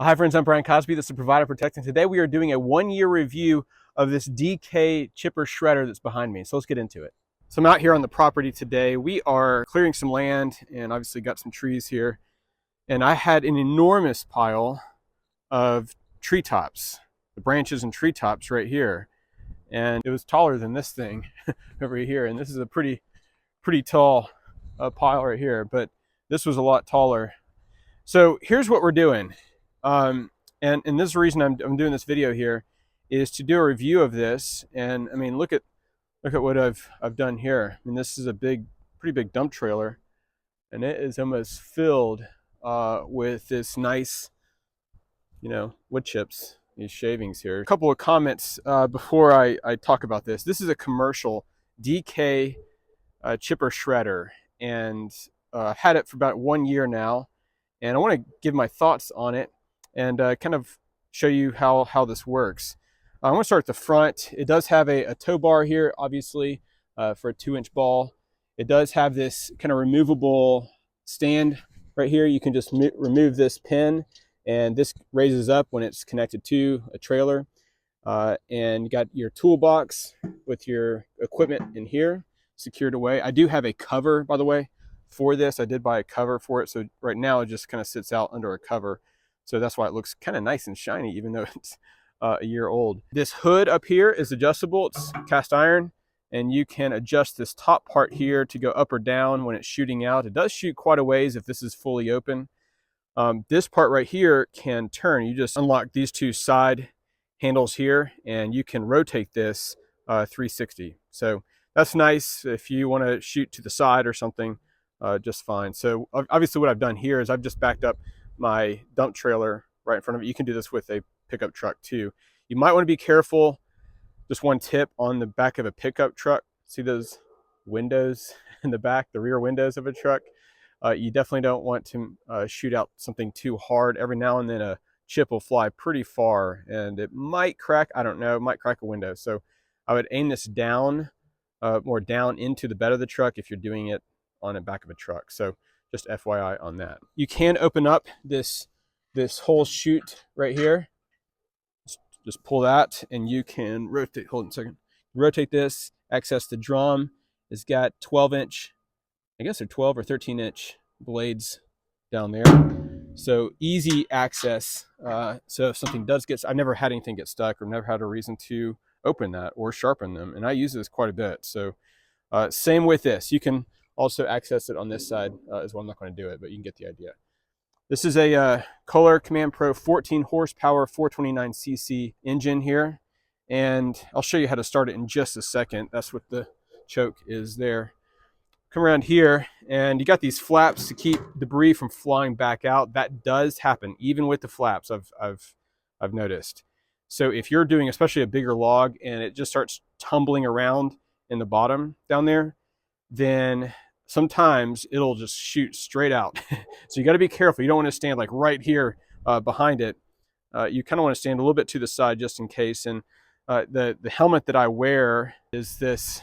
Hi friends, I'm Brian Cosby. This is Provider Protect, and today we are doing a 1-year review of this DK Chipper shredder that's behind me. So let's get into it. So I'm out here on the property today. We are clearing some land and obviously got some trees here. And I had an enormous pile of treetops, the branches and treetops right here. And it was taller than this thing over here. And this is a pretty tall pile right here, but this was a lot taller. So here's what we're doing. And this is the reason I'm doing this video here, is to do a review of this. And I mean, look at what I've done here. I mean, this is a pretty big dump trailer, and it is almost filled with this nice, wood chips, these shavings here. A couple of comments before I talk about this. This is a commercial DK chipper shredder, and I've had it for about 1 year now, and I want to give my thoughts on it and kind of show you how this works. I want to start at the front. It does have a tow bar here, obviously, for a 2-inch ball. It does have this kind of removable stand right here. You can just remove this pin, and this raises up when it's connected to a trailer. And you got your toolbox with your equipment in here, secured away. I do have a cover, by the way, for this. I did buy a cover for it, so right now it just kind of sits out under a cover. So that's why it looks kind of nice and shiny, even though it's a year old. This hood up here is adjustable. It's cast iron, and you can adjust this top part here to go up or down when it's shooting out. It does shoot quite a ways if this is fully open. This part right here can turn. You just unlock these two side handles here, and you can rotate this 360. So that's nice if you want to shoot to the side or something, just fine. So obviously what I've done here is I've just backed up my dump trailer right in front of it. You can do this with a pickup truck too. You might want to be careful. Just one tip on the back of a pickup truck. See those windows in the back, the rear windows of a truck? You definitely don't want to shoot out something too hard. Every now and then a chip will fly pretty far and it might crack, I don't know, it might crack a window. So I would aim this down, more down into the bed of the truck if you're doing it on the back of a truck. So just FYI on that. You can open up this whole chute right here. Just pull that and you can rotate, hold on a second. Rotate this, access the drum. It's got 12-inch, I guess they're 12 or 13-inch blades down there. So easy access. So if something does get, I've never had anything get stuck or never had a reason to open that or sharpen them. And I use this quite a bit. So same with this. You can also access it on this side as well. I'm not going to do it, but you can get the idea. This is a Kohler Command Pro 14 horsepower 429cc engine here. And I'll show you how to start it in just a second. That's what the choke is there. Come around here and you got these flaps to keep debris from flying back out. That does happen even with the flaps, I've noticed. So if you're doing especially a bigger log and it just starts tumbling around in the bottom down there, then sometimes it'll just shoot straight out. So you got to be careful. You don't want to stand like right here behind it. You kind of want to stand a little bit to the side just in case. And the helmet that I wear is this.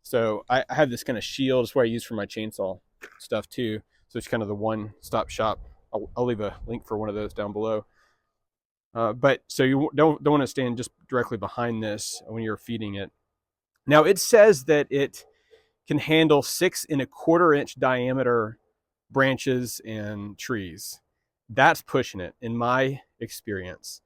So I have this kind of shield. It's what I use for my chainsaw stuff too. So it's kind of the one-stop shop. I'll leave a link for one of those down below. But so you don't want to stand just directly behind this when you're feeding it. Now it says that it can handle 6 1/4-inch diameter branches and trees. That's pushing it in my experience.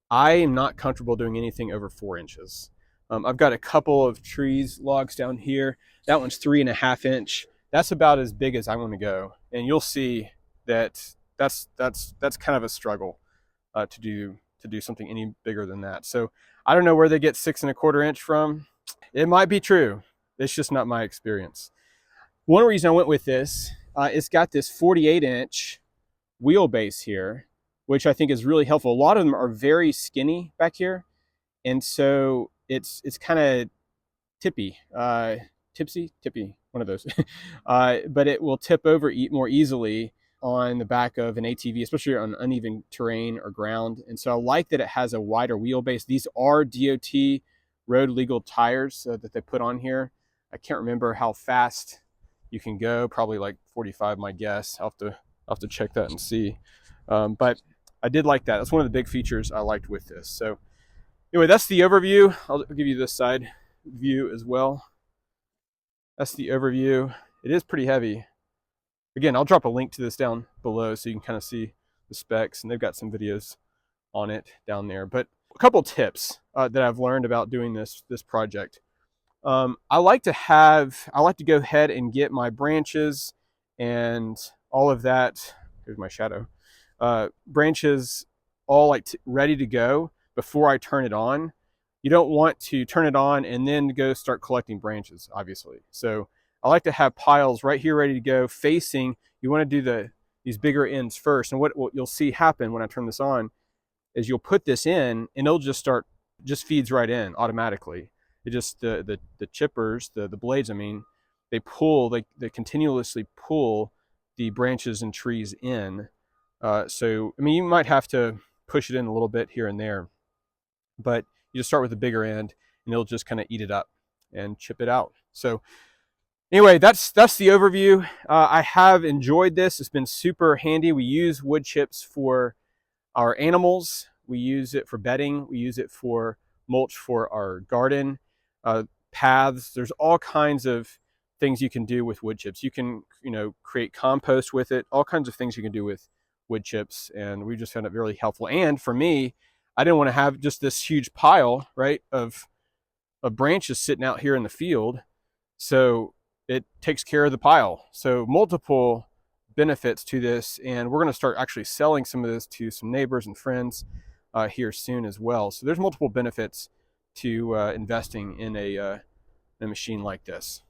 I am not comfortable doing anything over 4 inches. I've got a couple of trees, logs down here. That one's 3.5 inch. That's about as big as I want to go. And you'll see that that's kind of a struggle to do something any bigger than that. So I don't know where they get 6 1/4 inch from. It might be true. It's just not my experience. One reason I went with this, it's got this 48-inch wheelbase here, which I think is really helpful. A lot of them are very skinny back here, and so it's kind of tippy, tippy, one of those. But it will tip over more easily on the back of an ATV, especially on uneven terrain or ground. And so I like that it has a wider wheelbase. These are DOT road legal tires that they put on here. I can't remember how fast you can go, probably like 45, my guess. I'll have to check that and see. But I did like that. That's one of the big features I liked with this. So anyway, that's the overview. I'll give you this side view as well. That's the overview. It is pretty heavy. Again, I'll drop a link to this down below so you can kind of see the specs, and they've got some videos on it down there. But a couple tips that I've learned about doing this project. I like to go ahead and get my branches and all of that. Here's my shadow. Branches all like ready to go before I turn it on. You don't want to turn it on and then go start collecting branches, obviously. So I like to have piles right here ready to go facing. You want to do these bigger ends first. And what you'll see happen when I turn this on is you'll put this in and it'll just feeds right in automatically. It just, the chippers, the blades, I mean, they continuously pull the branches and trees in. So, I mean, you might have to push it in a little bit here and there, but you just start with the bigger end and it'll just kind of eat it up and chip it out. So anyway, that's the overview. I have enjoyed this. It's been super handy. We use wood chips for our animals. We use it for bedding. We use it for mulch for our garden, paths. There's all kinds of things you can do with wood chips. You can, create compost with it, all kinds of things you can do with wood chips. And we just found it really helpful. And for me, I didn't want to have just this huge pile, right, of branches sitting out here in the field. So it takes care of the pile. So multiple benefits to this, and we're going to start actually selling some of this to some neighbors and friends here soon as well. So there's multiple benefits to investing in a machine like this.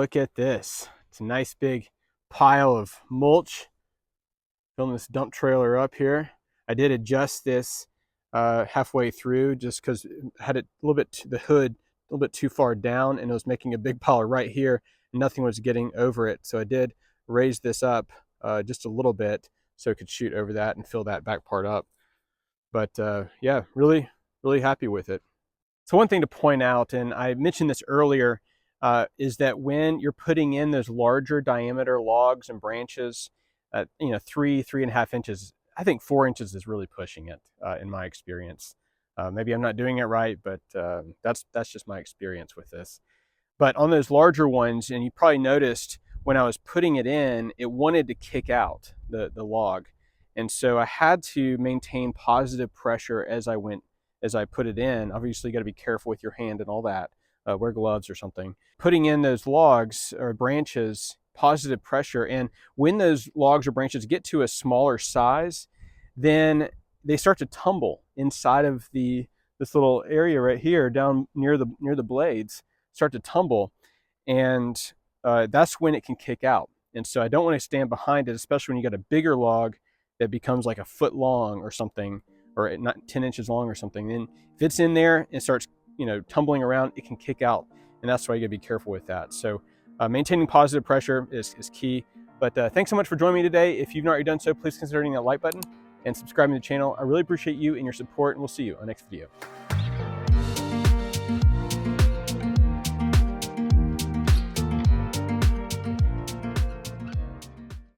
look at this. It's a nice big pile of mulch. Filling this dump trailer up here. I did adjust this halfway through just because it had it a little bit, the hood a little bit too far down, and it was making a big pile right here, and nothing was getting over it. So I did raise this up just a little bit so it could shoot over that and fill that back part up. But yeah, really happy with it. So one thing to point out, and I mentioned this earlier, is that when you're putting in those larger diameter logs and branches, you know, 3.5 inches, I think 4 inches is really pushing it in my experience. Maybe I'm not doing it right, but that's just my experience with this. But on those larger ones, and you probably noticed when I was putting it in, it wanted to kick out the log. And so I had to maintain positive pressure as I put it in. Obviously, you got to be careful with your hand and all that. Wear gloves or something. Putting in those logs or branches, positive pressure, and when those logs or branches get to a smaller size, then they start to tumble inside of this little area right here down near the blades, start to tumble, and that's when it can kick out. And so I don't want to stand behind it, especially when you got a bigger log that becomes like a foot long or something, or not 10 inches long or something. And if it's in there and starts, you know, tumbling around, it can kick out, and that's why you got to be careful with that. So maintaining positive pressure is key. But thanks so much for joining me today. If you've not already done so, please consider hitting that like button and subscribing to the channel. I really appreciate you and your support, and we'll see you on the next video.